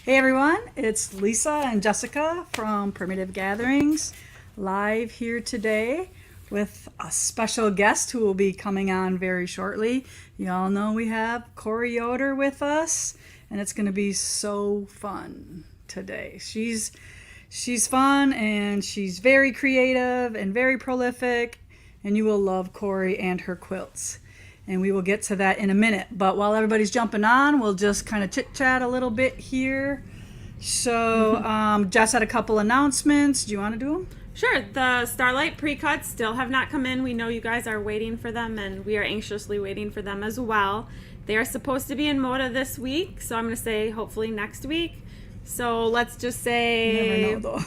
Hey everyone, it's Lisa and Jessica from Primitive Gatherings, live here today with a special guest who will be coming on very shortly. You all know we have Yoder with us, and it's going to be so fun today. She's fun and she's very creative and very prolific, and you will love Cori and her quilts. And we will get to that in a minute. But while everybody's jumping on, we'll just kind of chit chat a little bit here. So, Jess had a couple announcements. Do you want to do them? Sure. The Starlight pre-cuts still have not come in. We know you guys are waiting for them, and we are anxiously waiting for them as well. They are supposed to be in Moda this week, so I'm going to say hopefully next week. So let's just say Never know, though.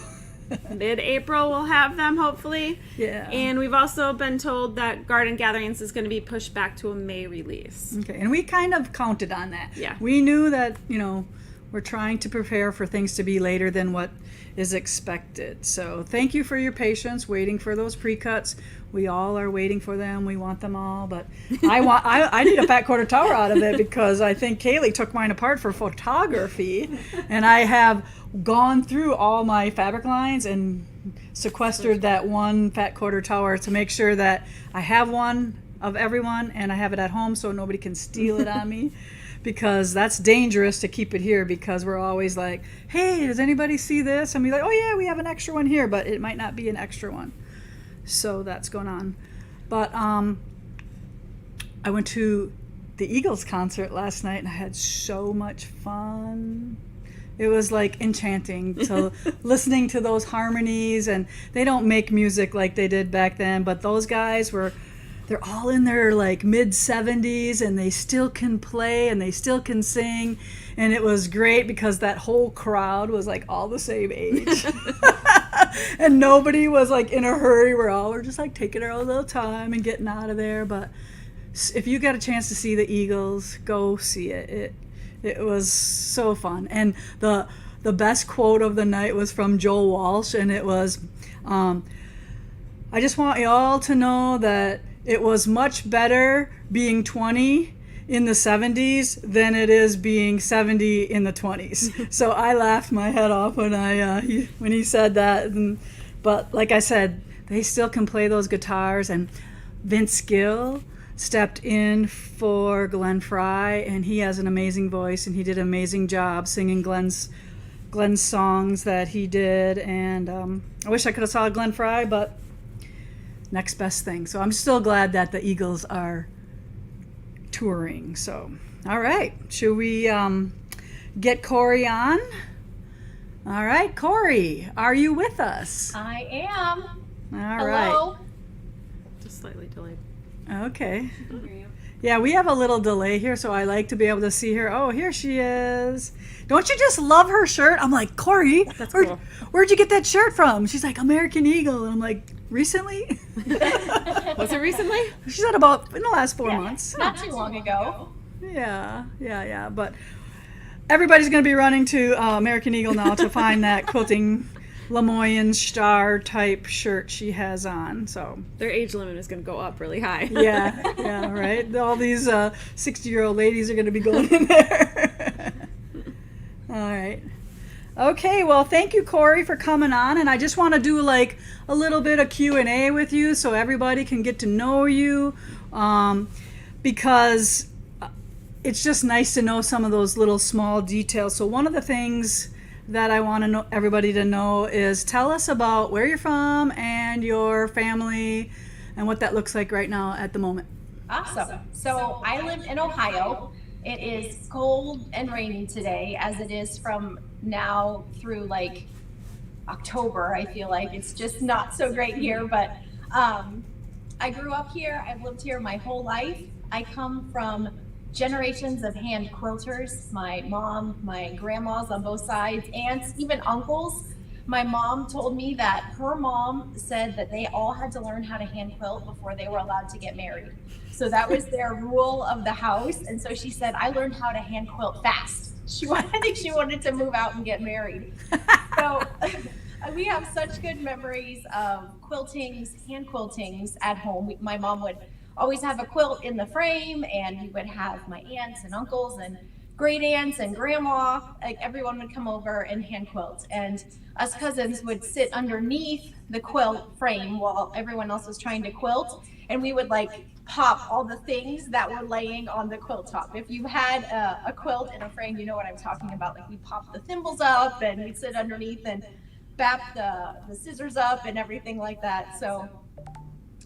mid-April we'll have them, hopefully. Yeah. And we've also been told that Garden Gatherings is going to be pushed back to a May release. Okay, and we kind of counted on that. Yeah. We knew that, we're trying to prepare for things to be later than what is expected. So thank you for your patience waiting for those pre-cuts. We all are waiting for them. We want them all, but I need a fat quarter tower out of it because I think Kaylee took mine apart for photography, and I have gone through all my fabric lines and sequestered that one fat quarter tower to make sure that I have one of everyone and I have it at home so nobody can steal it on me. Because that's dangerous to keep it here because we're always like, hey, does anybody see this? And we're like, oh yeah, we have an extra one here, but it might not be an extra one. So that's going on. But I went to the Eagles concert last night and I had so much fun. It was like enchanting to listening to those harmonies, and they don't make music like they did back then, but those guys they're all in their like mid 70s and they still can play and they still can sing, and it was great because that whole crowd was like all the same age. And nobody was like in a hurry. We're all were just like taking our little time and getting out of there. But if you got a chance to see the Eagles, go see it. It was so fun. And the best quote of the night was from Joel Walsh, and it was, I just want you all to know that it was much better being 20 in the 70s than it is being 70 in the 20s. So I laughed my head off when when he said that. But like I said, they still can play those guitars. And Vince Gill stepped in for Glenn Fry, and he has an amazing voice, and he did an amazing job singing Glenn's songs that he did. And I wish I could have saw Glenn Fry, but next best thing. So I'm still glad that the Eagles are touring. So, all right. Should we get Cori on? All right, Cori, are you with us? I am. All Hello. right. Just slightly delayed. Okay. Yeah, we have a little delay here, so I like to be able to see her. Oh, here she is. Don't you just love her shirt? I'm like, Cori, That's cool. Where'd you get that shirt from? She's like, American Eagle. And I'm like, recently? Was it recently? She said about in the last 4 months. Not too long ago. Yeah. But everybody's going to be running to American Eagle now to find that quilting Lemoyne star type shirt she has on. So Their age limit is going to go up really high. yeah, right. All these 60-year-old ladies are going to be going in there. All right. Okay, well, thank you, Cori, for coming on, and I just want to do like a little bit of Q&A with you so everybody can get to know you, because it's just nice to know some of those little small details. So one of the things that I want to know everybody to know is tell us about where you're from and your family and what that looks like right now at the moment. Awesome. So I live in Ohio. It is cold and rainy today, as it is from now through like October. I feel like it's just not so great here, but I grew up here. I've lived here my whole life. I come from generations of hand quilters. My mom, my grandmas on both sides, aunts, even uncles. My mom told me that her mom said that they all had to learn how to hand quilt before they were allowed to get married. So that was their rule of the house. And so she said, I learned how to hand quilt fast. I think she wanted to move out and get married. So we have such good memories of quiltings, hand quiltings at home. My mom would always have a quilt in the frame, and we would have my aunts and uncles and great aunts and grandma, like everyone would come over and hand quilt. And us cousins would sit underneath the quilt frame while everyone else was trying to quilt. And we would like pop all the things that were laying on the quilt top. If you had a quilt in a frame, you know what I'm talking about. Like we pop the thimbles up and we'd sit underneath and bap the scissors up and everything like that. So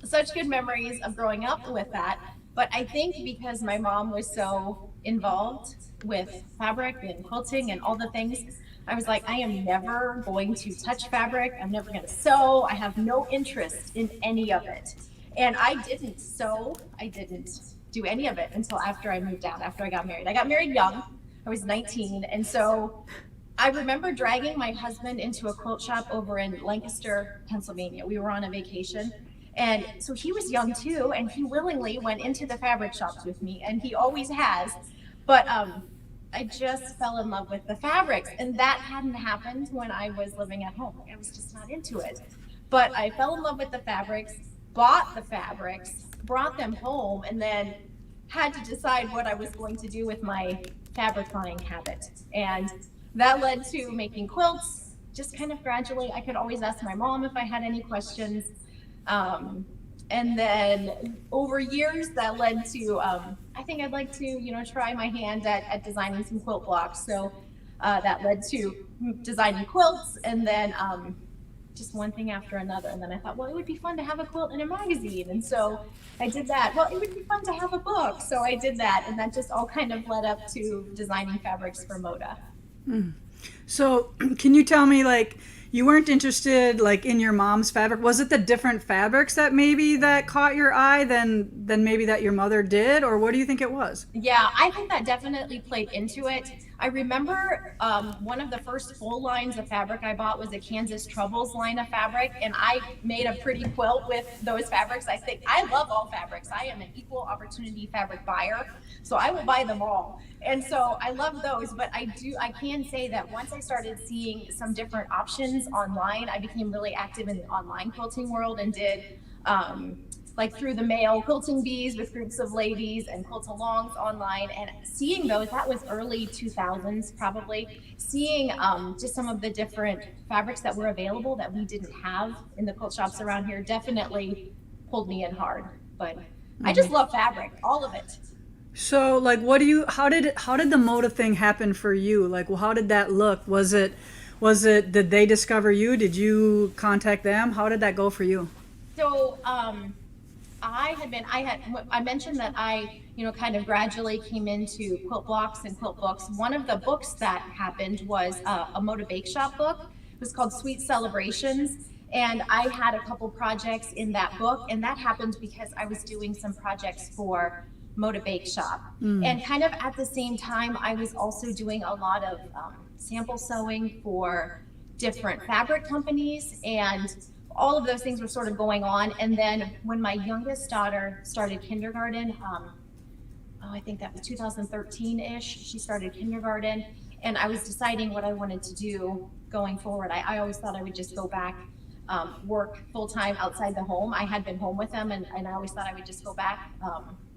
such good memories of growing up with that. But I think because my mom was so involved with fabric and quilting and all the things, I was like, I am never going to touch fabric. I'm never going to sew. I have no interest in any of it. And I didn't sew. I didn't do any of it until after I moved out, after I got married. I got married young. I was 19. And so I remember dragging my husband into a quilt shop over in Lancaster, Pennsylvania. We were on a vacation. And so he was young too, and he willingly went into the fabric shops with me, and he always has. But I just fell in love with the fabrics, and that hadn't happened when I was living at home. I was just not into it. But I fell in love with the fabrics, bought the fabrics, brought them home, and then had to decide what I was going to do with my fabric buying habit. And that led to making quilts, just kind of gradually. I could always ask my mom if I had any questions. And then over years that led to, I think I'd like to, try my hand at designing some quilt blocks. So that led to designing quilts, and then just one thing after another. And then I thought, well, it would be fun to have a quilt in a magazine. And so I did that. Well, it would be fun to have a book. So I did that. And that just all kind of led up to designing fabrics for Moda. So can you tell me, like, you weren't interested like in your mom's fabric? Was it the different fabrics that maybe that caught your eye than maybe that your mother did, or what do you think it was? Yeah, I think that definitely played into it. I remember one of the first full lines of fabric I bought was a Kansas Troubles line of fabric, and I made a pretty quilt with those fabrics. I think I love all fabrics. I am an equal opportunity fabric buyer, so I will buy them all. And so I love those, but I can say that once I started seeing some different options online, I became really active in the online quilting world and did like through the mail quilting bees with groups of ladies and quilt-alongs online, and seeing those, that was early 2000s probably, seeing just some of the different fabrics that were available that we didn't have in the quilt shops around here definitely pulled me in hard. But I just love fabric, all of it. So like, how did the Moda thing happen for you? Like, well, how did that look? Did they discover you? Did you contact them? How did that go for you? So I mentioned that I, kind of gradually came into quilt blocks and quilt books. One of the books that happened was a Moda Bake Shop book. It was called Sweet Celebrations. And I had a couple projects in that book, and that happened because I was doing some projects for Moda Bake Shop. And kind of at the same time, I was also doing a lot of sample sewing for different fabric companies, and all of those things were sort of going on. And then when my youngest daughter started kindergarten, I think that was 2013-ish, she started kindergarten, and I was deciding what I wanted to do going forward. I always thought I would just go back, work full-time outside the home. I had been home with them, and I always thought I would just go back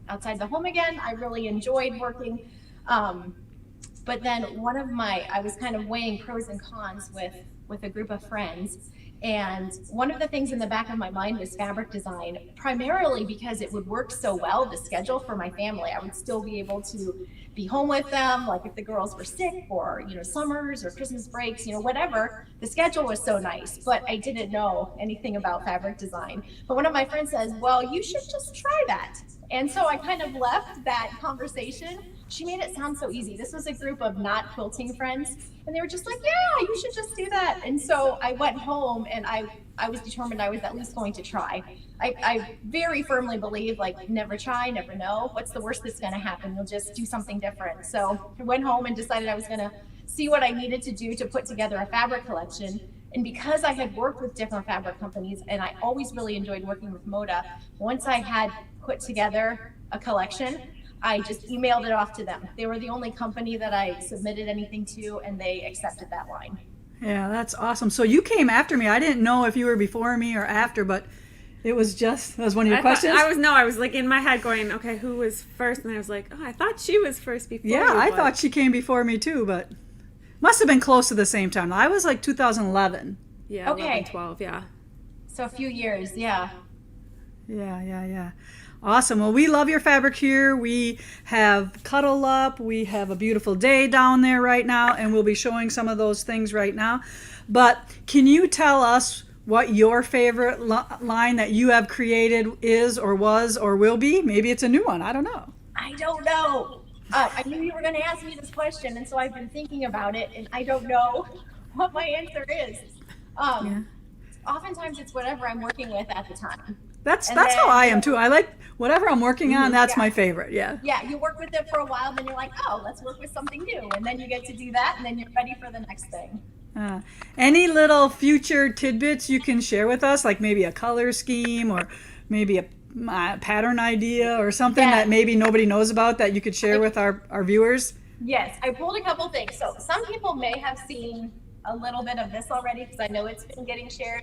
outside the home again. I really enjoyed working. But then I was kind of weighing pros and cons with a group of friends. And one of the things in the back of my mind was fabric design, primarily because it would work so well, the schedule for my family. I would still be able to be home with them, like if the girls were sick or, summers or Christmas breaks, whatever. The schedule was so nice, but I didn't know anything about fabric design. But one of my friends says, well, you should just try that. And so I kind of left that conversation. She made it sound so easy. This was a group of not quilting friends, and they were just like, yeah, you should just do that. And so I went home, and I was determined I was at least going to try. I very firmly believe, like, never try, never know. What's the worst that's going to happen? You'll just do something different. So I went home and decided I was going to see what I needed to do to put together a fabric collection. And because I had worked with different fabric companies, and I always really enjoyed working with Moda, once I had put together a collection, I just emailed it off to them. They were the only company that I submitted anything to, and they accepted that line. Yeah, that's awesome. So you came after me. I didn't know if you were before me or after, but It was just, that was one of your I thought- questions? I was like in my head going, okay, who was first? And I was like, oh, I thought she was first before Yeah, you, I but- thought she came before me too, but must have been close to the same time. I was like 2011. Yeah, Okay. 11, 12, yeah. So a few years, yeah. Yeah. Awesome. Well, we love your fabric here. We have Cuddle Up. We have a beautiful day down there right now, and we'll be showing some of those things right now. But can you tell us what your favorite line that you have created is or was or will be? Maybe it's a new one. I don't know. I don't know. I knew you were going to ask me this question, and so I've been thinking about it, and I don't know what my answer is. Oftentimes it's whatever I'm working with at the time. That's And how then- I am too. I like whatever I'm working on. That's Yeah. my favorite. Yeah. Yeah, you work with it for a while, then you're like, oh, let's work with something new. And then you get to do that, and then you're ready for the next thing. Any little future tidbits you can share with us, like maybe a color scheme or maybe a pattern idea or something Yeah. that maybe nobody knows about that you could share with our viewers? Yes, I pulled a couple things. So some people may have seen a little bit of this already because I know it's been getting shared.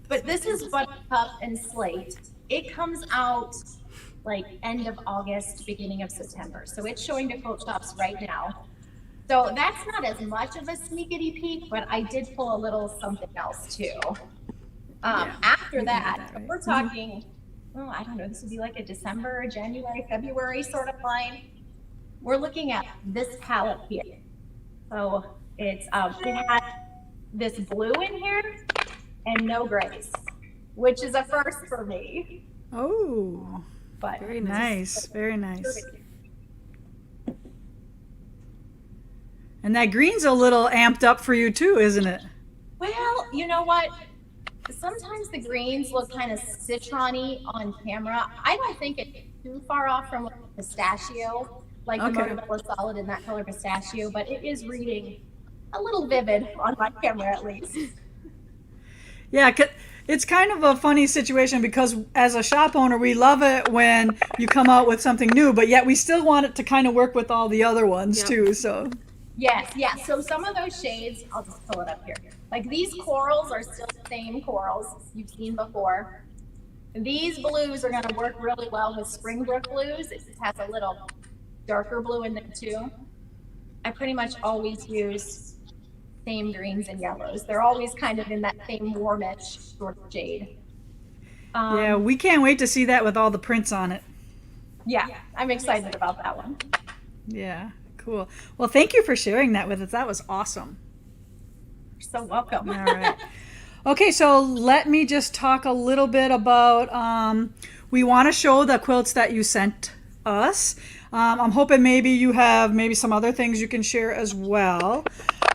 But this is Buttercup and Slate. It comes out like end of August, beginning of September. So it's showing to quilt shops right now. So that's not as much of a sneakity peek, but I did pull a little something else too. After that, right? we're talking, oh, I don't know, this would be like a December, January, February sort of line. We're looking at this palette here. So it's it has this blue in here and no grays, which is a first for me. Oh, But Very nice. nice. Very nice. And that green's a little amped up for you too, isn't it? well, you know what? Sometimes the greens look kind of citron-y on camera. I don't think it's too far off from pistachio, like the Okay. Motivella Solid in that color pistachio, but it is reading a little vivid on my camera at least. Yeah, it's kind of a funny situation because as a shop owner, we love it when you come out with something new, but yet we still want it to kind of work with all the other ones Yep. too. So Yes, yeah. So some of those shades, I'll just pull it up here. Like these corals are still the same corals you've seen before. These blues are going to work really well with Springbrook blues. It just has a little darker blue in them too. I pretty much always use same greens and yellows. They're always kind of in that same warmish sort of shade. yeah, we can't wait to see that with all the prints on it. Yeah, I'm excited about that one. Yeah, cool. Well, thank you for sharing that with us. That was awesome. You're so welcome. All right. Okay, so let me just talk a little bit about, we want to show the quilts that you sent us. I'm hoping maybe you have maybe some other things you can share as well.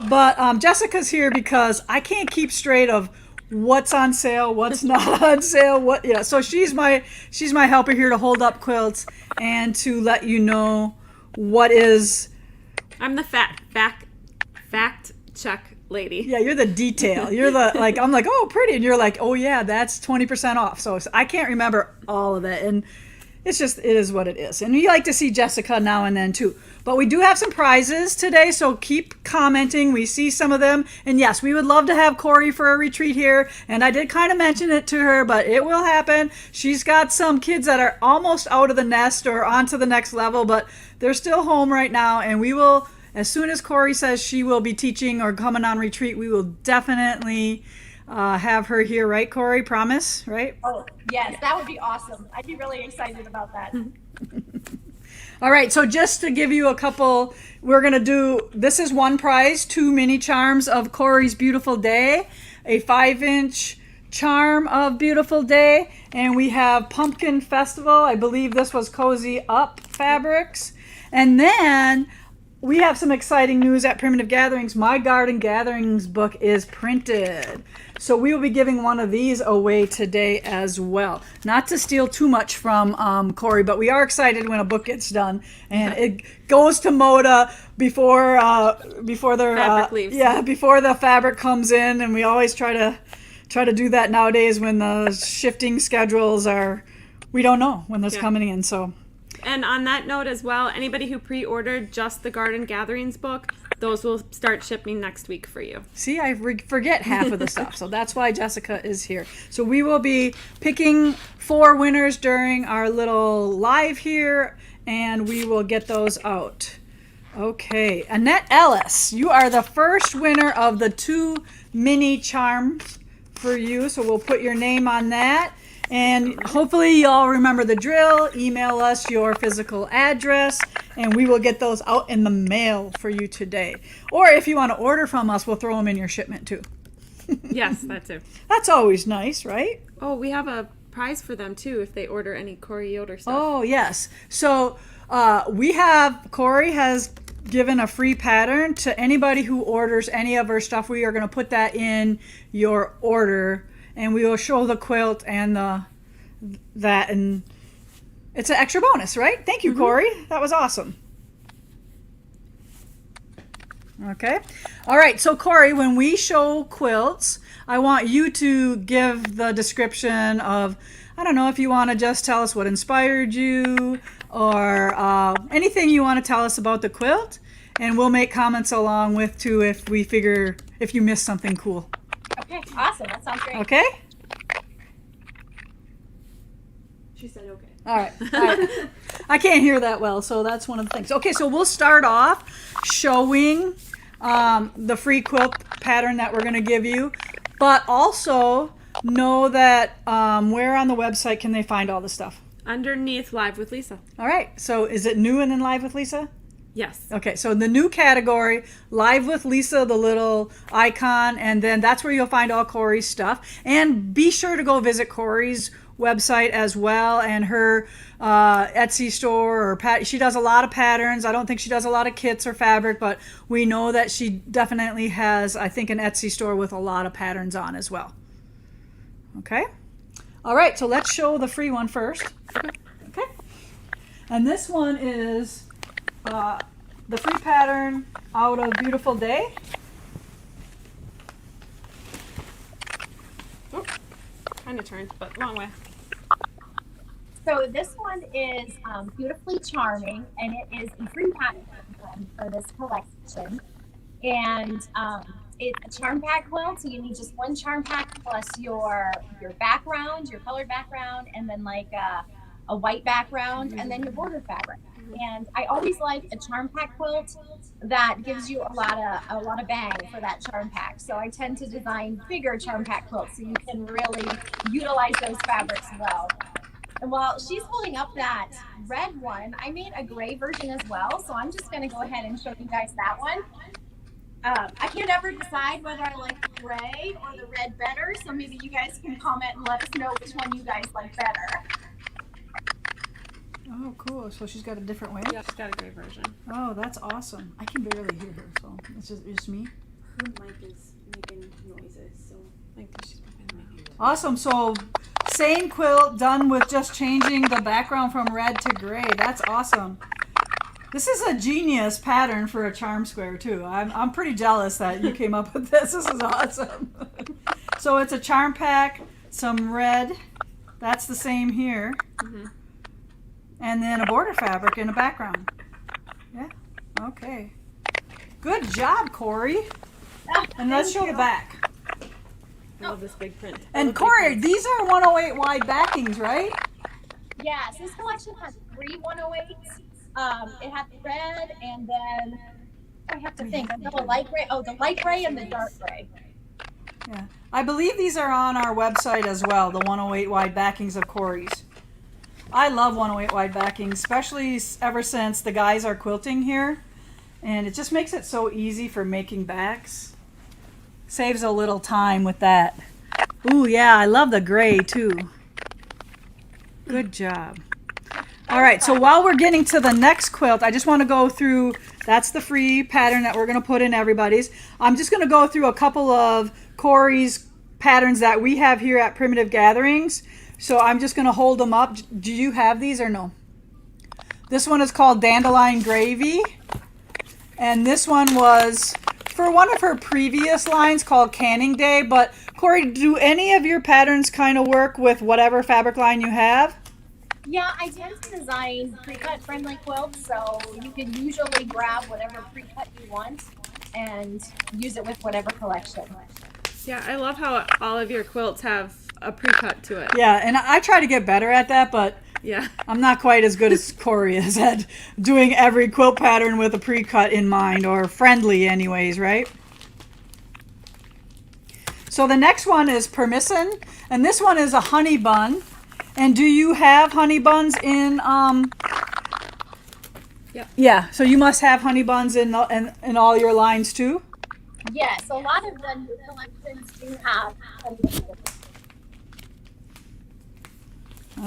But Jessica's here because I can't keep straight of what's on sale, what's not on sale, what, yeah. So she's my helper here to hold up quilts and to let you know what is. I'm the fact check lady. Yeah, you're the detail. You're the, like, I'm like, oh, pretty. And you're like, oh, yeah, that's 20% off. So I can't remember all of it. And it's just, it is what it is. And we like to see Jessica now and then, too. But we do have some prizes today, so keep commenting. We see some of them. And yes, we would love to have Corey for a retreat here. And I did kind of mention it to her, but it will happen. She's got some kids that are almost out of the nest or on to the next level, but they're still home right now. And we will, as soon as Corey says she will be teaching or coming on retreat, we will definitely have her here, right, Corey? Promise, right? Oh, yes, that would be awesome. I'd be really excited about that. All right, so just to give you a couple, we're going to do, this is one prize, 2 mini charms of Corey's Beautiful Day, a 5-inch charm of Beautiful Day, and we have Pumpkin Festival. I believe this was Cozy Up Fabrics. And then we have some exciting news at Primitive Gatherings. My Garden Gatherings book is printed. So we will be giving one of these away today as well. Not to steal too much from Corey, but we are excited when a book gets done. And it goes to Moda before their Fabric leaves. Yeah, before the fabric comes in. And we always try to do that nowadays when the shifting schedules are, we don't know when that's coming in. So And on that note as well, anybody who pre-ordered just the Garden Gatherings book those will start shipping next week for you. See, I forget half of the stuff, so that's why Jessica is here. So we will be picking 4 winners during our little live here, and we will get those out. Okay, Annette Ellis, you are the first winner of the 2 mini charms for you, so we'll put your name on that. And hopefully you all remember the drill. Email us your physical address, and we will get those out in the mail for you today. Or if you want to order from us, we'll throw them in your shipment too. Yes, that too. That's always nice, right? Oh, we have a prize for them too if they order any Yoder stuff. Oh, yes. So Corey has given a free pattern to anybody who orders any of her stuff. We are going to put that in your order, and we will show the quilt and that, and it's an extra bonus, right? Thank you, Corey. That was awesome. Okay. All right. So Corey, when we show quilts, I want you to give the description of, I don't know if you want to just tell us what inspired you or anything you want to tell us about the quilt, and we'll make comments along with too if you missed something cool. Okay, awesome. That sounds great. Okay? She said okay. All right. I can't hear that well, so that's one of the things. Okay, so we'll start off showing the free quilt pattern that we're going to give you, but also know that where on the website can they find all the stuff? Underneath Live with Lisa. All right, so is it new and then Live with Lisa? Yes. Okay, so the new category, Live with Lisa, the little icon, and then that's where you'll find all Corey's stuff. And be sure to go visit Corey's website as well, and her Etsy store, or she does a lot of patterns. I don't think she does a lot of kits or fabric, but we know that she definitely has, I think, an Etsy store with a lot of patterns on as well. Okay? All right, so let's show the free one first. Okay? And this one is the free pattern out of Beautiful Day. Oh, kind of turned, but long way. So this one is Beautifully Charming, and it is a free pattern for this collection. And it's a charm pack quilt, so you need just one charm pack plus your background, your colored background, and then like a white background, and then your border fabric. And I always like a charm pack quilt that gives you a lot of bang for that charm pack. So I tend to design bigger charm pack quilts so you can really utilize those fabrics well. And while she's holding up that red one, I made a gray version as well. So I'm just going to go ahead and show you guys that one. I can't ever decide whether I like the gray or the red better. So maybe you guys can comment and let us know which one you guys like better. Oh, cool. So she's got a different way? Yeah, she's got a gray version. Oh, that's awesome. I can barely hear her, so it's just me. Her mic is making noises, so I think she's probably making it. Awesome. So same quilt done with just changing the background from red to gray. That's awesome. This is a genius pattern for a charm square too. I'm pretty jealous that you came up with this. This is awesome. So it's a charm pack, some red. That's the same here. Mm-hmm. And then a border fabric in a background. Yeah. Okay. Good job, Corey. And let's show the back. I love this big print. And Corey, these are 108 wide backings, right? Yes, this collection has 3 108s. It has red, and then I have to think. The light gray. Oh, the light gray and the dark gray. Yeah. I believe these are on our website as well, the 108 wide backings of Corey's. I love 108 wide backings, especially ever since the guys are quilting here. And it just makes it so easy for making backs. Saves a little time with that. Ooh, yeah, I love the gray too. Good job. All right, so while we're getting to the next quilt, I just want to go through, that's the free pattern that we're going to put in everybody's. I'm just going to go through a couple of Corey's patterns that we have here at Primitive Gatherings. So I'm just going to hold them up. Do you have these or no? This one is called Dandelion Gravy. And this one was for one of her previous lines called Canning Day. But Corey, do any of your patterns kind of work with whatever fabric line you have? Yeah, I tend to design pre-cut friendly quilts, so you can usually grab whatever pre-cut you want. and use it with whatever collection. Yeah, I love how all of your quilts have a pre-cut to it. Yeah, and I try to get better at that, but Yeah. I'm not quite as good as Corey is at doing every quilt pattern with a pre-cut in mind, or friendly anyways, right? So the next one is persimmon, and this one is a honey bun. And do you have honey buns in Yep. Yeah, so you must have honey buns in all your lines too? Yes, a lot of the new collections do have.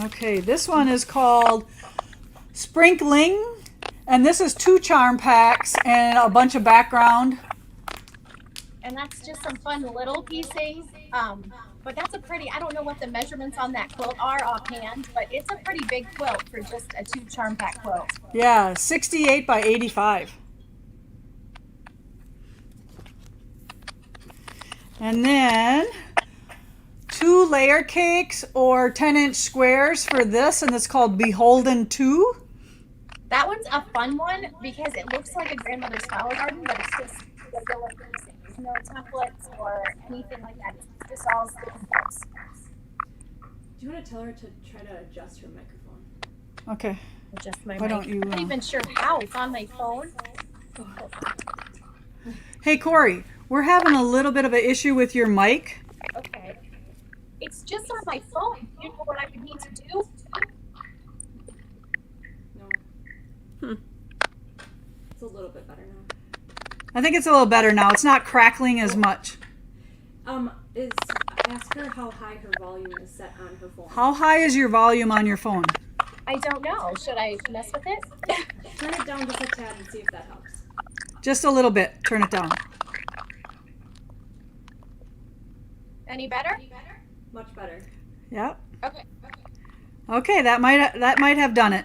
Okay, this one is called Sprinkling, and this is 2 charm packs and a bunch of background. And that's just some fun little piecing. But that's a pretty, I don't know what the measurements on that quilt are offhand, but it's a pretty big quilt for just a 2 charm pack quilt. Yeah, 68 by 85. And then 2 layer cakes or 10-inch squares for this, and it's called Beholden 2. That one's a fun one because it looks like a grandmother's flower garden, but it's just regular piecing. There's no templates or anything like that. It's just all sticky parts. Do you want to tell her to try to adjust her microphone? Okay. Adjust my Why mic. don't you, I'm not even sure how. It's on my phone. Hey Corey, we're having a little bit of an issue with your mic. Okay. It's just on my phone. You know what I would need to do? No. It's a little bit better now. I think it's a little better now. It's not crackling as much. Ask her how high her volume is set on her phone. How high is your volume on your phone? I don't know. Should I mess with it? Turn it down just a tad and see if that helps. Just a little bit. Turn it down. Any better? Much better. Yep. Okay. Okay, that might have done it.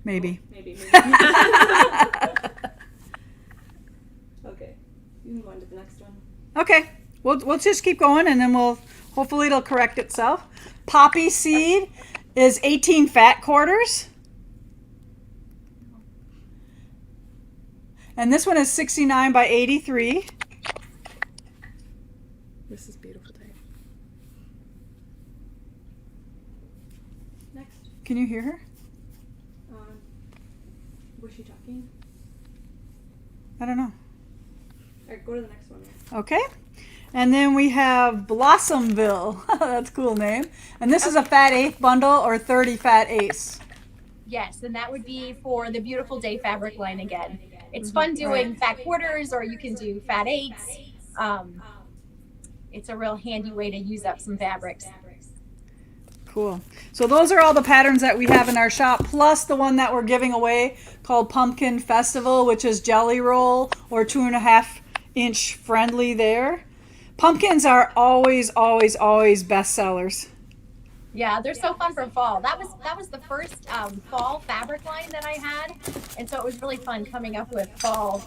Maybe. Maybe. Okay. You can go on to the next one. Okay. We'll just keep going, and then hopefully it'll correct itself. Poppy seed is 18 fat quarters. And this one is 69 by 83. This is beautiful day. Next. Can you hear her? Was she talking? I don't know. All right, go to the next one. Okay. And then we have Blossomville. That's a cool name. And this is a fat eighth bundle or 30 fat eighths. Yes, and that would be for the Beautiful Day fabric line again. It's fun doing fat quarters, or you can do fat eighths. It's a real handy way to use up some fabrics. Cool. So those are all the patterns that we have in our shop, plus the one that we're giving away called Pumpkin Festival, which is jelly roll or 2.5 inch friendly there. Pumpkins are always, always, always best sellers. Yeah, they're so fun for fall. That was the first fall fabric line that I had, and so it was really fun coming up with fall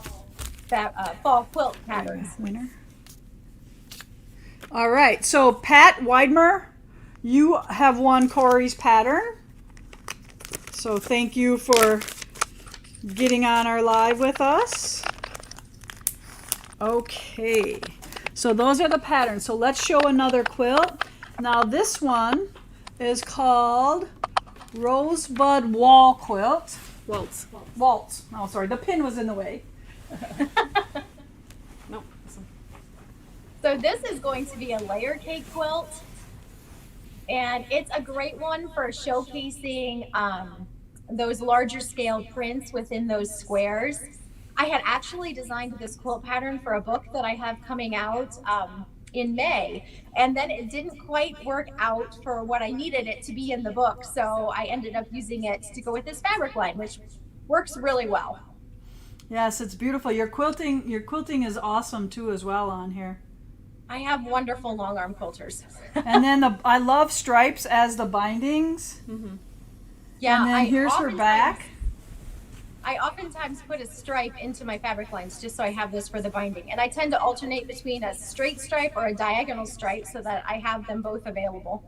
quilt patterns. Winner. All right. So Pat Weidmer, you have won Corey's pattern. So thank you for getting on our live with us. Okay. So those are the patterns. So let's show another quilt. Now this one is called Rosebud Wall Quilt. Waltz. Waltz. Oh, sorry. The pin was in the way. Nope. So this is going to be a layer cake quilt, and it's a great one for showcasing those larger scale prints within those squares. I had actually designed this quilt pattern for a book that I have coming out in May, and then it didn't quite work out for what I needed it to be in the book, so I ended up using it to go with this fabric line, which works really well. Yes, it's beautiful. Your quilting is awesome too as well on here. I have wonderful long arm quilters. And then I love stripes as the bindings. Mm-hmm. Yeah, And then here's her back. I oftentimes put a stripe into my fabric lines just so I have this for the binding. And I tend to alternate between a straight stripe or a diagonal stripe so that I have them both available.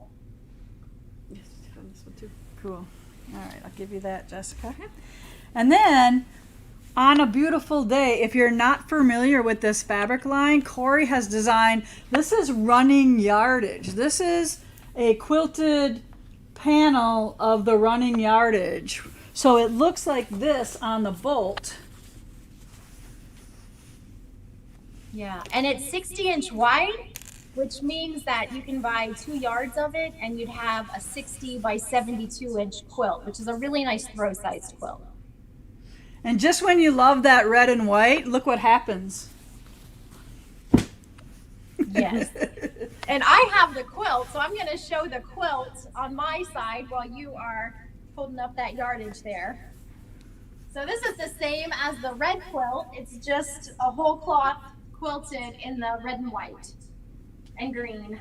Yes, on this one too. Cool. All right, I'll give you that, Jessica. And then On a Beautiful Day, if you're not familiar with this fabric line, Corey has designed, this is running yardage. This is a quilted panel of the running yardage. So it looks like this on the bolt. Yeah, and it's 60-inch wide, which means that you can buy 2 yards of it and you'd have a 60 by 72-inch quilt, which is a really nice throw-sized quilt. And just when you love that red and white, look what happens. Yes. And I have the quilt, so I'm going to show the quilt on my side while you are holding up that yardage there. So this is the same as the red quilt. It's just a whole cloth quilted in the red and white and green.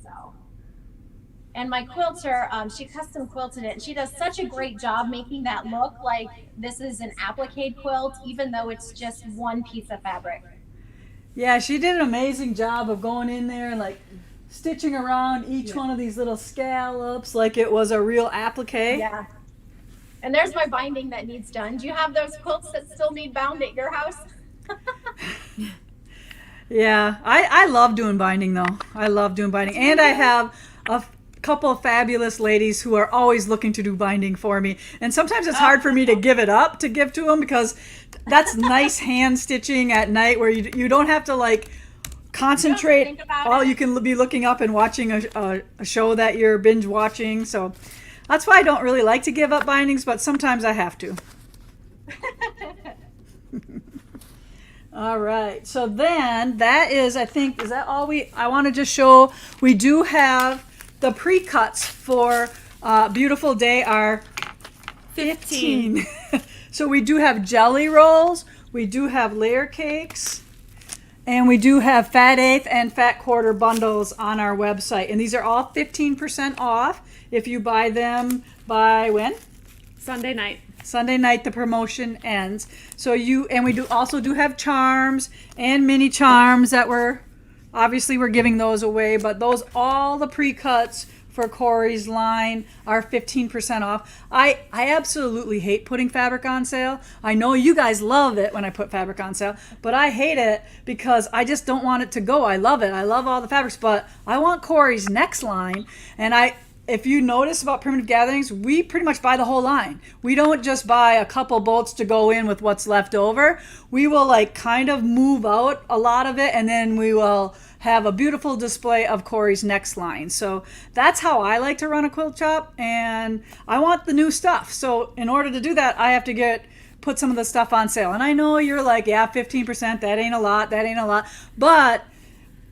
So, and my quilter, she custom quilted it, and she does such a great job making that look like this is an applique quilt, even though it's just one piece of fabric. Yeah, she did an amazing job of going in there and like stitching around each one of these little scallops like it was a real applique. Yeah. And there's my binding that needs done. Do you have those quilts that still need bound at your house? Yeah, I love doing binding though. I love doing binding. And I have a couple of fabulous ladies who are always looking to do binding for me. And sometimes it's hard for me to give it up to give to them because that's nice hand stitching at night where you don't have to like concentrate. All you can be looking up and watching a show that you're binge watching. So that's why I don't really like to give up bindings, but sometimes I have to. All right. So then that is, I think, is that all I want to just show. We do have the pre-cuts for Beautiful Day are 15. So we do have jelly rolls. We do have layer cakes. And we do have fat eighth and fat quarter bundles on our website. And these are all 15% off if you buy them by when? Sunday night. Sunday night the promotion ends. So we also do have charms and mini charms that we're giving those away, but all the pre-cuts for Corey's line are 15% off. I absolutely hate putting fabric on sale. I know you guys love it when I put fabric on sale, but I hate it because I just don't want it to go. I love it. I love all the fabrics, but I want Corey's next line. And if you notice about Primitive Gatherings, we pretty much buy the whole line. We don't just buy a couple bolts to go in with what's left over. We will like kind of move out a lot of it, and then we will have a beautiful display of Corey's next line. So that's how I like to run a quilt shop, and I want the new stuff. So in order to do that, I have to put some of the stuff on sale. And I know you're like, yeah, 15%, that ain't a lot. But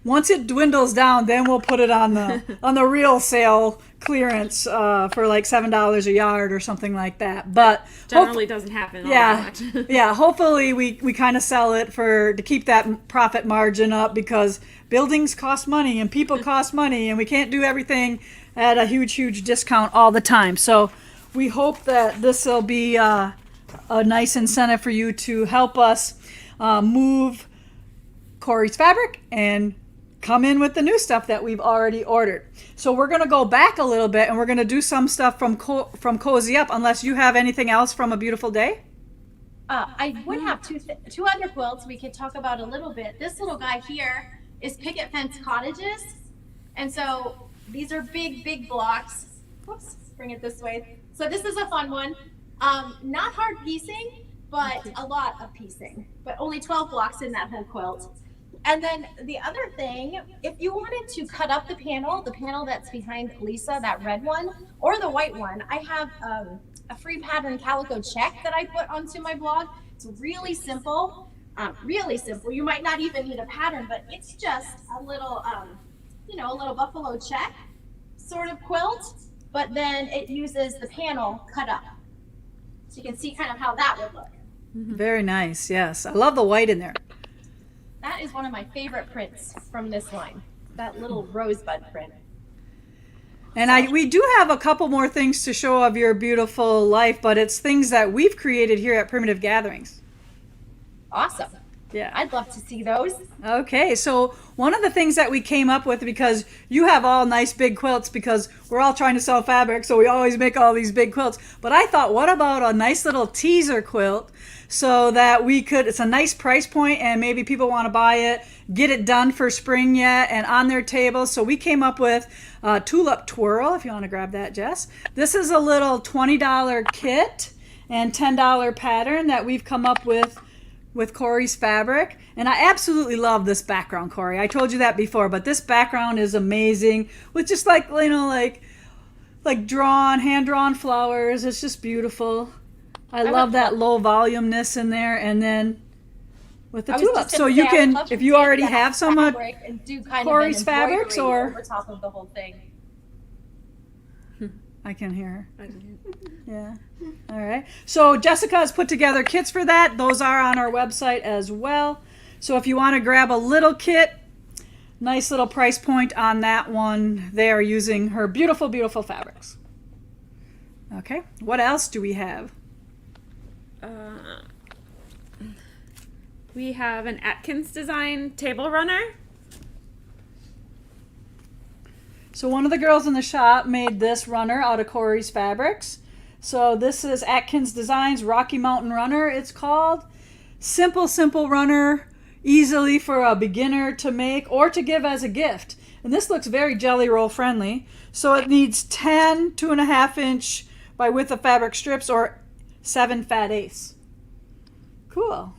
once it dwindles down, then we'll put it on the real sale clearance for like $7 a yard or something like that. But generally doesn't happen all that much. Yeah, hopefully we kind of sell it to keep that profit margin up, because buildings cost money and people cost money, and we can't do everything at a huge discount all the time. So we hope that this will be a nice incentive for you to help us move Corey's fabric and come in with the new stuff that we've already ordered. So we're going to go back a little bit, and we're going to do some stuff from Cozy Up, unless you have anything else from A Beautiful Day. I would have two other quilts we could talk about a little bit. This little guy here is picket fence cottages. And so these are big blocks. Whoops, bring it this way. So this is a fun one. Not hard piecing, but a lot of piecing, but only 12 blocks in that whole quilt. And then the other thing, if you wanted to cut up the panel that's behind Lisa, that red one, or the white one, I have a free pattern calico check that I put onto my blog. It's really simple, You might not even need a pattern, but it's just a little, a little buffalo check sort of quilt, but then it uses the panel cut up. So you can see kind of how that would look. Very nice, yes. I love the white in there. That is one of my favorite prints from this line, that little rosebud print. And we do have a couple more things to show of your beautiful life, but it's things that we've created here at Primitive Gatherings. Awesome. Yeah. I'd love to see those. Okay, so one of the things that we came up with, because you have all nice big quilts, because we're all trying to sell fabric, so we always make all these big quilts. But I thought, what about a nice little teaser quilt so that we could, it's a nice price point and maybe people want to buy it, get it done for spring yet and on their table. So we came up with Tulip Twirl, if you want to grab that, Jess. This is a little $20 kit and $10 pattern that we've come up with Corey's fabric. And I absolutely love this background, Corey. I told you that before, but this background is amazing with just like, you know, like hand-drawn flowers. It's just beautiful. I love that low volumeness in there, and then with the tulips. So you can, if you already have some of Corey's fabrics, or over top of the whole thing. I can hear her. Yeah. All right. So Jessica has put together kits for that. Those are on our website as well. So if you want to grab a little kit, nice little price point on that one. They are using her beautiful, beautiful fabrics. Okay. What else do we have? We have an Atkins Design table runner. So one of the girls in the shop made this runner out of Corey's fabrics. So this is Atkins Designs Rocky Mountain Runner, it's called. Simple, simple runner, easily for a beginner to make or to give as a gift. And this looks very jelly roll friendly. So it needs 10 2.5 inch by width of fabric strips or 7 fat eighths. Cool.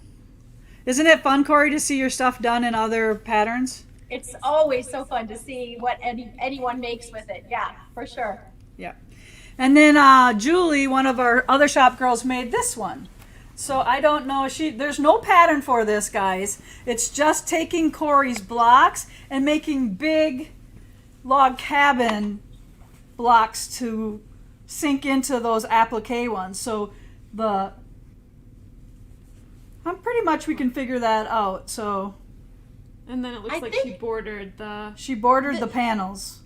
Isn't it fun, Corey, to see your stuff done in other patterns? It's always so fun to see what anyone makes with it. Yeah, for sure. Yeah. And then Julie, one of our other shop girls, made this one. So I don't know, there's no pattern for this, guys. It's just taking Corey's blocks and making big log cabin blocks to sink into those applique ones. So pretty much we can figure that out. So, and then it looks like she bordered the panels.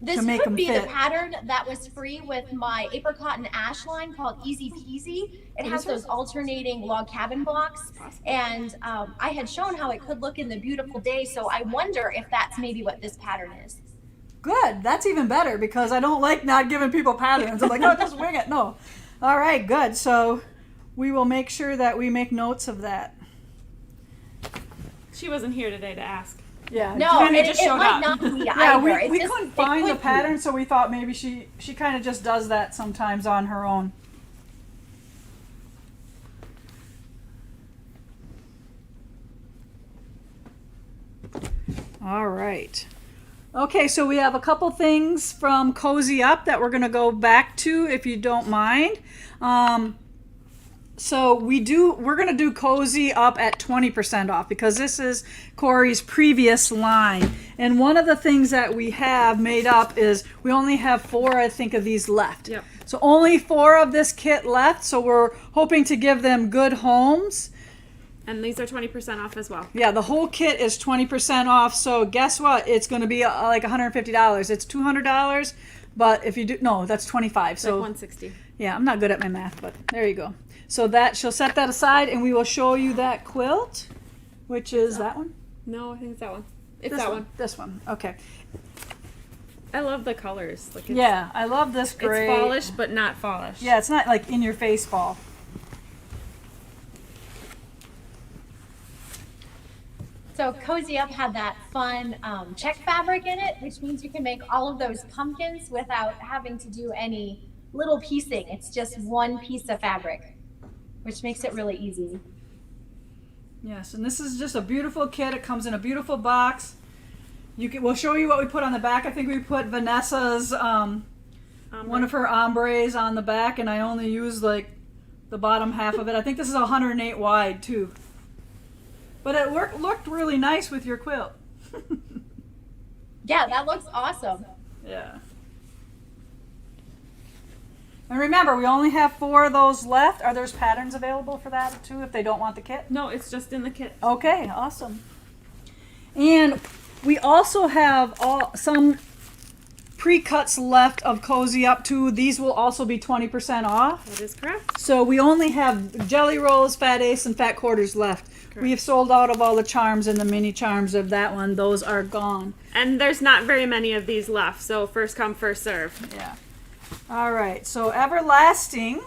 This to make could them be fit. the pattern that was free with my apricot and ash line called Easy Peasy. It has those alternating log cabin blocks, and I had shown how it could look in the beautiful day. So I wonder if that's maybe what this pattern is. Good. That's even better, because I don't like not giving people patterns. I'm like, oh, just wing it. No. All right, good. So we will make sure that we make notes of that. She wasn't here today to ask. Yeah. No, Julie it just showed might up. not be Yeah, either. we couldn't find the pattern, so we thought maybe she kind of just does that sometimes on her own. All right. Okay, so we have a couple things from Cozy Up that we're going to go back to, if you don't mind. So we're going to do Cozy Up at 20% off, because this is Corey's previous line. And one of the things that we have made up is we only have 4, I think, of these left. Yep. So only 4 of this kit left. So we're hoping to give them good homes. And these are 20% off as well. Yeah, the whole kit is 20% off. So guess what? It's going to be like $150. It's $200. But if you do, no, that's 25. It's so like $160. Yeah, I'm not good at my math, but there you go. So she'll set that aside, and we will show you that quilt, which is that one? No, I think it's that one. It's This that one. This one. Okay. I love the colors. Like Yeah, I love this gray. It's fallish, but not fallish. Yeah, it's not like in your face fall. So Cozy Up had that fun check fabric in it, which means you can make all of those pumpkins without having to do any little piecing. It's just one piece of fabric, which makes it really easy. Yes, and this is just a beautiful kit. It comes in a beautiful box. We'll show you what we put on the back. I think we put Vanessa's one of her ombres on the back, and I only used like the bottom half of it. I think this is 108 wide too. But it looked really nice with your quilt. Yeah, that looks awesome. Yeah. And remember, we only have 4 of those left. Are there patterns available for that too if they don't want the kit? No, it's just in the kit. Okay, awesome. And we also have some pre-cuts left of Cozy Up too. These will also be 20% off. That is correct. So we only have jelly rolls, fat ace, and fat quarters left. We've sold out of all the charms and the mini charms of that one. Those are gone. And there's not very many of these left, so first come, first serve. Yeah. All right, so Everlasting.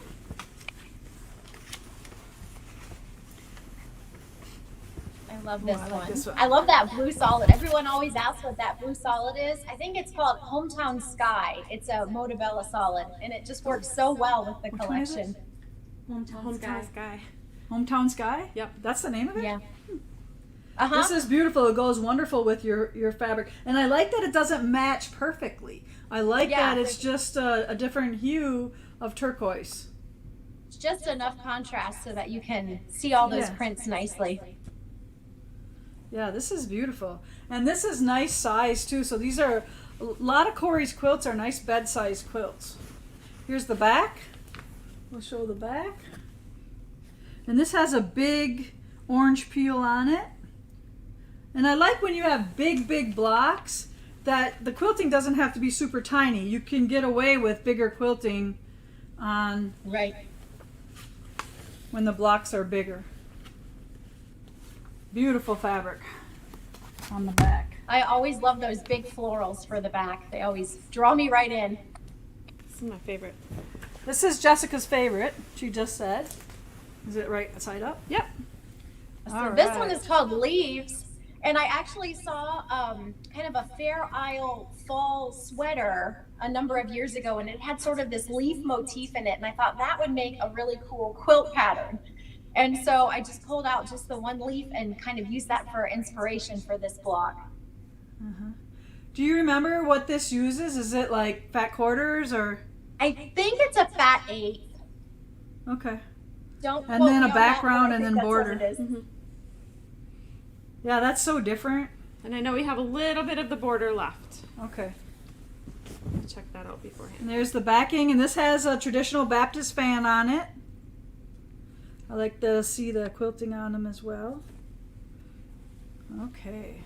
I love this I like one. this one. I love that blue solid. Everyone always asks what that blue solid is. I think it's called Hometown Sky. It's a Motabella solid, and it just works so well with the Which one is it? collection. Hometown Sky. Hometown Sky? Yep. That's the name of it? Yeah. This is beautiful. It goes wonderful with your fabric. And I like that it doesn't match perfectly. I like Yeah, that it's just a different hue of turquoise. It's just enough contrast so that you can see all those Yeah. prints nicely. Yeah, this is beautiful. And this is nice size too. So these are, a lot of Corey's quilts are nice bed size quilts. Here's the back. We'll show the back. And this has a big orange peel on it. And I like when you have big blocks that the quilting doesn't have to be super tiny. You can get away with bigger quilting on Right. when the blocks are bigger. Beautiful fabric on the back. I always love those big florals for the back. They always draw me right in. This is my favorite. This is Jessica's favorite, she just said. Is it right side up? Yep. So All this right. one is called Leaves, and I actually saw kind of a Fair Isle fall sweater a number of years ago, and it had sort of this leaf motif in it, and I thought that would make a really cool quilt pattern. And so I just pulled out just the one leaf and kind of used that for inspiration for this block. Do you remember what this uses? Is it like fat quarters or? I think it's a fat 8. Okay. Don't And quote then me a on that, background but I and think then that's what border. it is. Yeah, that's so different. And I know we have a little bit of the border left. Okay. I'll check that out beforehand. And there's the backing, and this has a traditional Baptist fan on it. I like to see the quilting on them as well. Okay.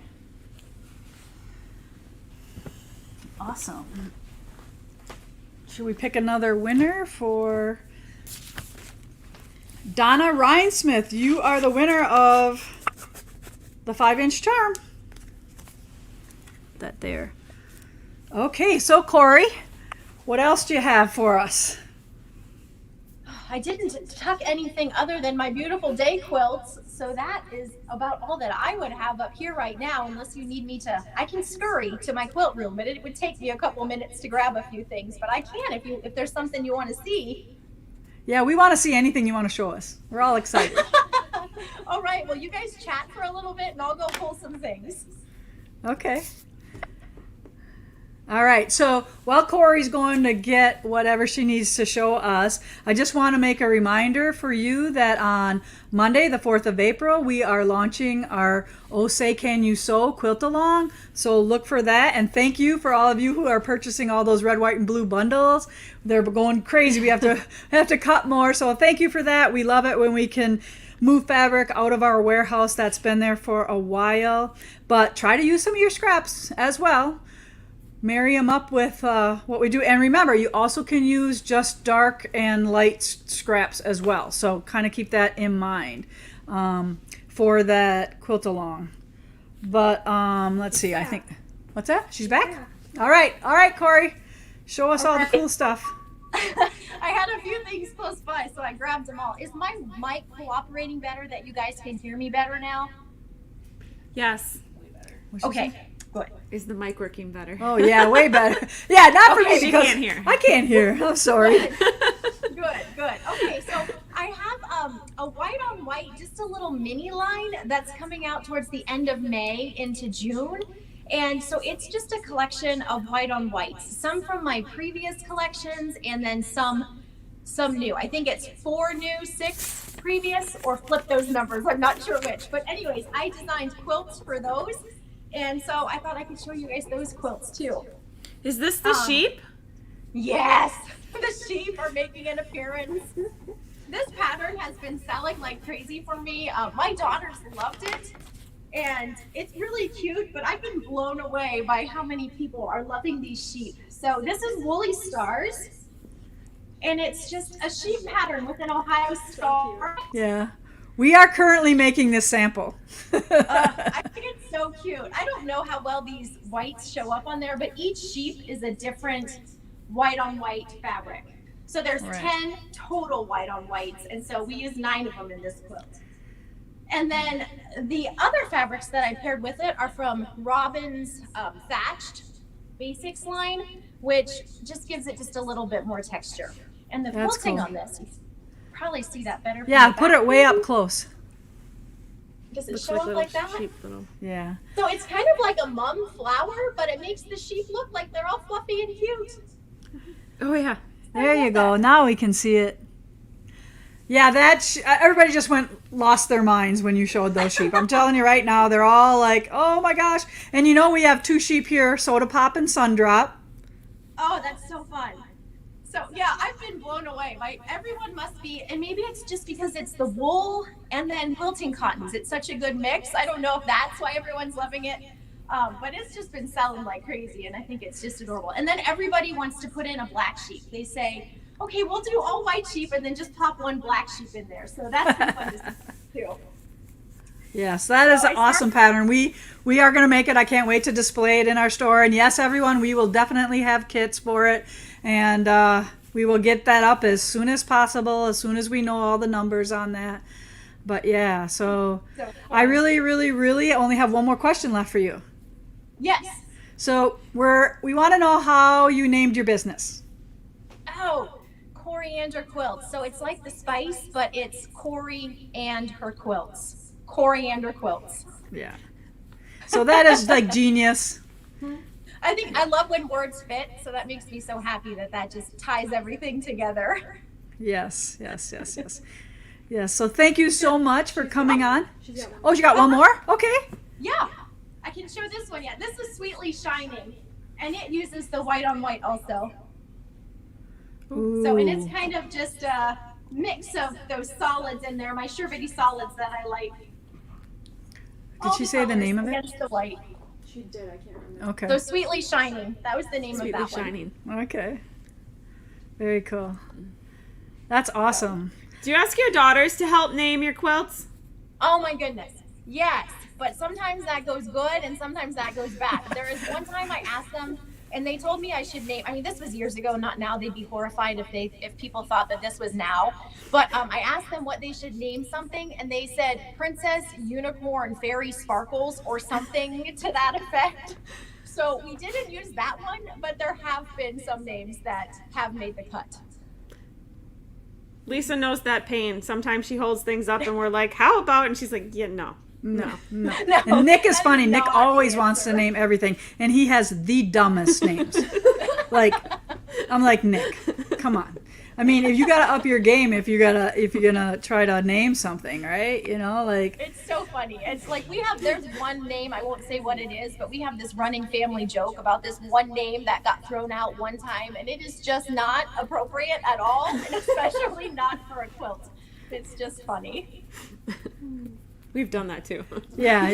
Awesome. Should we pick another winner for Donna Rhinesmith? You are the winner of the 5-inch charm. That there. Okay, so Corey, what else do you have for us? I didn't tuck anything other than my beautiful day quilts, so that is about all that I would have up here right now, unless you need me to. I can scurry to my quilt room, but it would take me a couple minutes to grab a few things. But I can if there's something you want to see. Yeah, we want to see anything you want to show us. We're all excited. All right, well, you guys chat for a little bit, and I'll go pull some things. Okay. All right, so while Corey's going to get whatever she needs to show us, I just want to make a reminder for you that on Monday, the 4th of April, we are launching our Oh Say Can You Sew quilt along. So look for that. And thank you for all of you who are purchasing all those red, white, and blue bundles. They're going crazy. We have to cut more. So thank you for that. We love it when we can move fabric out of our warehouse that's been there for a while. But try to use some of your scraps as well. Marry them up with what we do. And remember, you also can use just dark and light scraps as well. So kind of keep that in mind for that quilt along. But let's see, I think, what's that? She's back? Yeah. All right, Corey. Show us all the cool stuff. I had a few things close by, so I grabbed them all. Is my mic cooperating better that you guys can hear me better now? Yes. Okay. Good. Is the mic working better? Oh yeah, way better. Yeah, not for me she because can't hear. I can't hear. I'm sorry. Good. Okay, so I have a white on white, just a little mini line that's coming out towards the end of May into June. And so it's just a collection of white on whites, some from my previous collections and then some new. I think it's 4 new, 6 previous, or flip those numbers. I'm not sure which. But anyways, I designed quilts for those. And so I thought I could show you guys those quilts too. Is this the sheep? Yes, the sheep are making an appearance. This pattern has been selling like crazy for me. My daughters loved it, and it's really cute, but I've been blown away by how many people are loving these sheep. So this is Woolly Stars, and it's just a sheep pattern with an Ohio star. Yeah. We are currently making this sample. I think it's so cute. I don't know how well these whites show up on there, but each sheep is a different white on white fabric. So there's Right. 10 total white on whites, and so we use 9 of them in this quilt. And then the other fabrics that I paired with it are from Robin's Thatched Basics line, which just gives it just a little bit more texture. And the That's quilting cool. on this, you probably see that better. from Yeah, the put back. it way up close. Does it Looks show like up little like that? sheep little. Yeah. So it's kind of like a mum flower, but it makes the sheep look like they're all fluffy and cute. Oh yeah. There you go. Now we can see it. Yeah, everybody just lost their minds when you showed those sheep. I'm telling you right now, they're all like, oh my gosh. And you know, we have 2 sheep here, Soda Pop and Sundrop. Oh, that's so fun. So yeah, I've been blown away. Like everyone must be, and maybe it's just because it's the wool and then quilting cottons. It's such a good mix. I don't know if that's why everyone's loving it. But it's just been selling like crazy, and I think it's just adorable. And then everybody wants to put in a black sheep. They say, okay, we'll do all white sheep and then just pop one black sheep in there. So that's been fun to see too. Yes, that is So an awesome pattern. We are going to make it. I can't wait to display it in our store. And yes, everyone, we will definitely have kits for it. And we will get that up as soon as possible, as soon as we know all the numbers on that. But yeah, so I really, really, really only have one more question left for you. Yes. So we want to know how you named your business. Oh, Coriander Quilts. So it's like the spice, but it's Cori and her quilts. Coriander Quilts. Yeah. So that is like genius. I think I love when words fit, so that makes me so happy that just ties everything together. Yes, yes, yes, yes. Yes, so thank you so much for coming on. Oh, you got one more? Okay. Yeah, I can show this one. Yeah, this is Sweetly Shining, and it uses the white on white also. So, and it's Ooh. kind of just a mix of those solids in there, my Sherbety solids that I like. Did she say the name of it? Against the white. She did. I can't remember. Okay. So Sweetly Shining, that was the name Sweetly of that shining. Okay. Very cool. That's awesome. Do you ask your daughters to help name your quilts? one. Oh my goodness, yes. But sometimes that goes good and sometimes that goes bad. There is one time I asked them, and they told me I should name. I mean, this was years ago, not now. They'd be horrified if people thought that this was now. But I asked them what they should name something, and they said Princess Unicorn Fairy Sparkles or something to that effect. So we didn't use that one, but there have been some names that have made the cut. Lisa knows that pain. Sometimes she holds things up and we're like, how about? And she's like, yeah, no. No. No, And Nick is that funny. is Nick not always the wants to answer. name everything, and he has the dumbest names. Like, I'm like, Nick, come on. I mean, if you gotta up your game, if you're gonna try to name something, right? You know, like. It's so funny. It's like there's one name, I won't say what it is, but we have this running family joke about this one name that got thrown out one time, and it is just not appropriate at all, and especially not for a quilt. It's just funny. We've done that too. Yeah.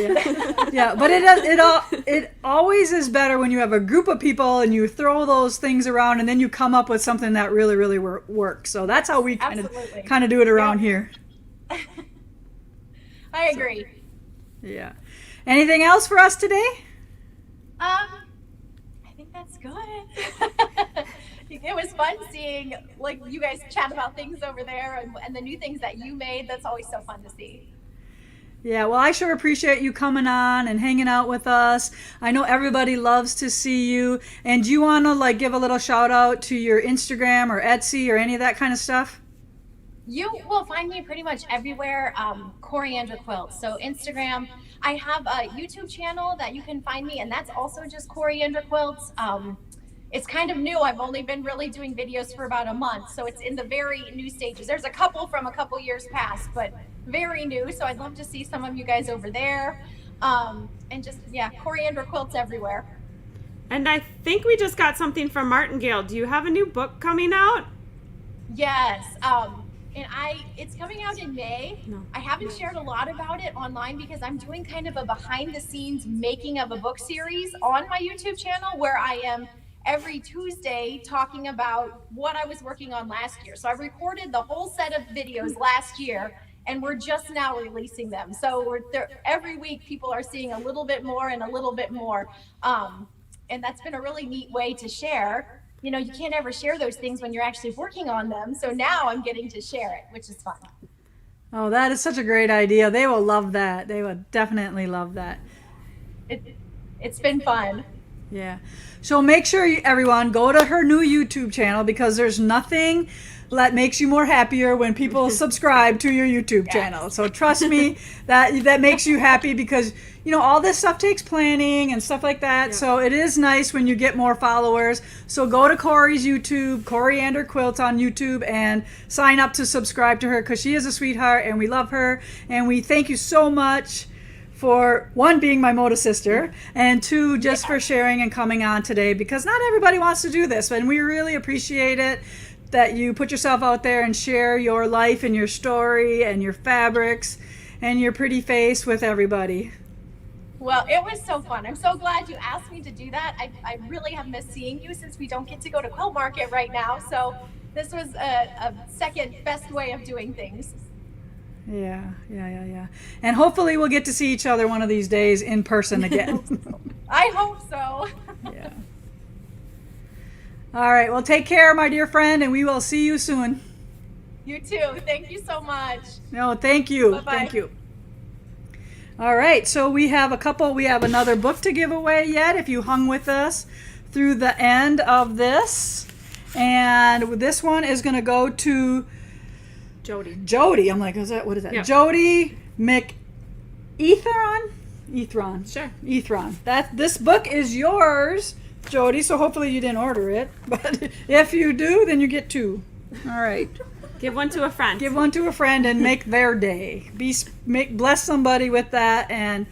Yeah, but it always is better when you have a group of people and you throw those things around and then you come up with something that really, really works. So that's how we Absolutely. kind of do it around here. I agree. Yeah. Anything else for us today? I think that's good. It was fun seeing like you guys chat about things over there and the new things that you made. That's always so fun to see. Yeah, well, I sure appreciate you coming on and hanging out with us. I know everybody loves to see you. And do you want to like give a little shout out to your Instagram or Etsy or any of that kind of stuff? You will find me pretty much everywhere, Coriander Quilts. So Instagram, I have a YouTube channel that you can find me, and that's also just Coriander Quilts. It's kind of new. I've only been really doing videos for about a month, so it's in the very new stages. There's a couple from a couple years past, but very new. So I'd love to see some of you guys over there. And just, yeah, Coriander Quilts everywhere. And I think we just got something from Martingale. Do you have a new book coming out? Yes. And it's coming out in May. No. I haven't shared a lot about it online because I'm doing kind of a behind the scenes making of a book series on my YouTube channel where I am every Tuesday talking about what I was working on last year. So I recorded the whole set of videos last year and we're just now releasing them. So we're there every week. People are seeing a little bit more and a little bit more, and that's been a really neat way to share. You know, you can't ever share those things when you're actually working on them. So now I'm getting to share it, which is fun. Oh, that is such a great idea. They will love that. They will definitely love that. It's been fun. Yeah. So make sure everyone go to her new YouTube channel, because there's nothing that makes you more happier when people subscribe to your YouTube channel. So trust me, that makes you happy, because you know all this stuff takes planning and stuff like that. Yeah. So it is nice when you get more followers. So go to Corey's YouTube, Coriander Quilts on YouTube, and sign up to subscribe to her, because she is a sweetheart and we love her, and we thank you so much for, one, being my Moda sister, and two, just for sharing and coming on today, because not everybody wants to do this, and we really appreciate it that you put yourself out there and share your life and your story and your fabrics and your pretty face with everybody. Well, it was so fun. I'm so glad you asked me to do that. I really have missed seeing you, since we don't get to go to Quilt Market right now. So this was a second best way of doing things. Yeah. And hopefully we'll get to see each other one of these days in person again. I hope so. Yeah. All right. Well, take care, my dear friend, and we will see you soon. You too. Thank you so much. No, thank you. Bye-bye. Thank you. All right. So we have another book to give away yet, if you hung with us through the end of this. And this one is going to go to Jody. I'm like, what is that? Yep. Jody Ethron? Sure. Ethron. This book is yours, Jody, so hopefully you didn't order it. But if you do, then you get two. All right. Give one to a friend. Give one to a friend and make their day. Bless somebody with that, and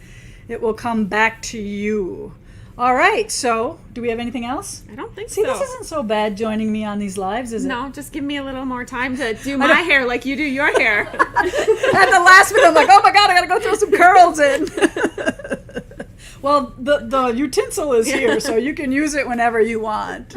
it will come back to you. All right. So, do we have anything else? I don't think See, so. this isn't so bad joining me on these lives, is it? No, just give me a little more time to do my hair like you do your hair. At the last minute, I'm like, oh my God, I got to go throw some curls in. Well, the utensil is here, so you can use it whenever you want.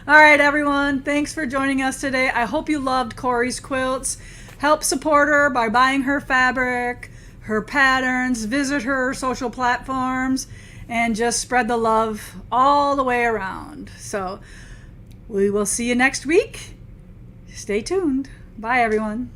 All right, everyone. Thanks for joining us today. I hope you loved Corey's quilts. Help support her by buying her fabric, her patterns, visit her social platforms, and just spread the love all the way around. So we will see you next week. Stay tuned. Bye, everyone.